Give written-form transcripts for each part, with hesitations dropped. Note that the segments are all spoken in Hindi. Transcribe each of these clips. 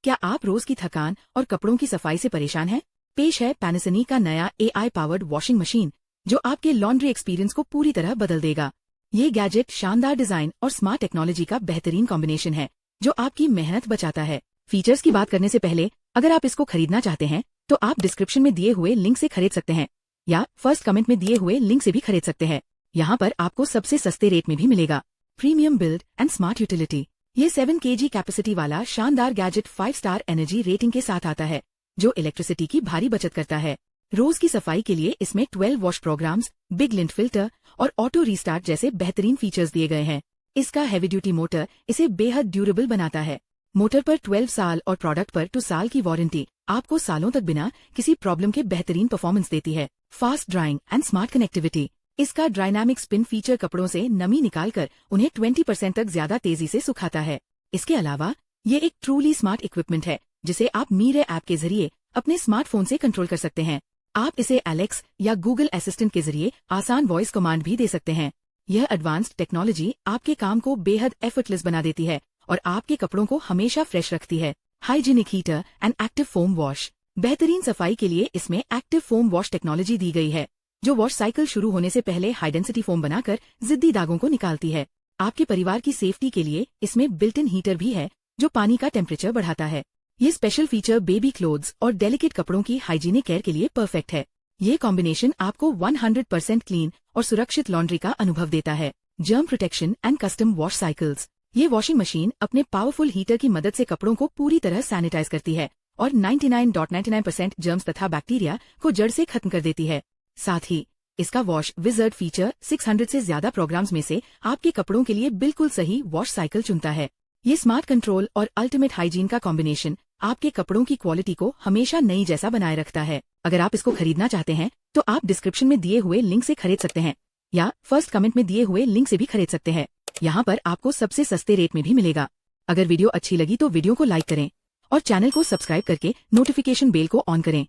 क्या आप रोज की थकान और कपड़ों की सफाई से परेशान हैं? पेश है पैनासोनिक का नया AI पावर्ड वॉशिंग मशीन, जो आपके लॉन्ड्री एक्सपीरियंस को पूरी तरह बदल देगा। ये गैजेट शानदार डिजाइन और स्मार्ट टेक्नोलॉजी का बेहतरीन कॉम्बिनेशन है, जो आपकी मेहनत बचाता है। फीचर्स की बात करने से पहले, अगर आप इसको खरीदना चाहते हैं, तो आप डिस्क्रिप्शन में दिए हुए लिंक से खरीद सकते हैं, या फर्स्ट कमेंट में दिए हुए लिंक से भी खरीद सकते हैं। यहाँ पर आपको सबसे सस्ते रेट में भी मिलेगा। Premium build and smart utility. ये 7 kg कैपेसिटी वाला शानदार गैजेट 5 स्टार एनर्जी रेटिंग के साथ आता है, जो इलेक्ट्रिसिटी की भारी बचत करता है। रोज की सफाई के लिए इसमें 12 wash programs, big lint filter और ऑटो रीस्टार्ट जैसे बेहतरीन फीचर्स दिए गए हैं। इसका हैवी ड्यूटी मोटर इसे बेहद ड्यूरेबल बनाता है। मोटर पर 12 साल और प्रोडक्ट पर 2 साल की वारंटी आपको सालों तक बिना किसी प्रॉब्लम के बेहतरीन परफॉर्मेंस देती है। Fast drawing and smart connectivity. इसका डायनामिक स्पिन फीचर कपड़ों से नमी निकालकर उन्हें 20% तक ज्यादा तेजी से सुखाता है। इसके अलावा ये एक ट्रूली स्मार्ट इक्विपमेंट है, जिसे आप मीरे ऐप के जरिए अपने स्मार्टफोन से कंट्रोल कर सकते हैं। आप इसे एलेक्स या गूगल असिस्टेंट के जरिए आसान वॉइस कमांड भी दे सकते हैं। यह एडवांस्ड टेक्नोलॉजी आपके काम को बेहद एफर्टलेस बना देती है और आपके कपड़ों को हमेशा फ्रेश रखती है। Hygienic heater and active foam wash. बेहतरीन सफाई के लिए इसमें एक्टिव फोम वॉश टेक्नोलॉजी दी गई है, जो वॉश साइकिल शुरू होने से पहले हाई डेंसिटी फोम बनाकर जिद्दी दागों को निकालती है। आपके परिवार की सेफ्टी के लिए इसमें बिल्ट इन हीटर भी है, जो पानी का टेम्परेचर बढ़ाता है। ये स्पेशल फीचर बेबी क्लोथ्स और डेलिकेट कपड़ों की हाइजीनिक केयर के लिए परफेक्ट है। ये कॉम्बिनेशन आपको 100% क्लीन और सुरक्षित लॉन्ड्री का अनुभव देता है। Germ protection and custom wash cycles. ये वॉशिंग मशीन अपने पावरफुल हीटर की मदद से कपड़ों को पूरी तरह सैनिटाइज करती है और 99.99% जर्म्स तथा बैक्टीरिया को जड़ से खत्म कर देती है। साथ ही इसका वॉश विजर्ड फीचर 600 से ज्यादा प्रोग्राम्स में से आपके कपड़ों के लिए बिल्कुल सही वॉश साइकिल चुनता है। ये स्मार्ट कंट्रोल और अल्टीमेट हाइजीन का कॉम्बिनेशन आपके कपड़ों की क्वालिटी को हमेशा नई जैसा बनाए रखता है। अगर आप इसको खरीदना चाहते हैं, तो आप डिस्क्रिप्शन में दिए हुए लिंक से खरीद सकते हैं, या फर्स्ट कमेंट में दिए हुए लिंक से भी खरीद सकते हैं। यहाँ पर आपको सबसे सस्ते रेट में भी मिलेगा। अगर वीडियो अच्छी लगी तो वीडियो को लाइक करें और चैनल को सब्सक्राइब करके नोटिफिकेशन बेल को ऑन करें।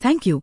Thank you.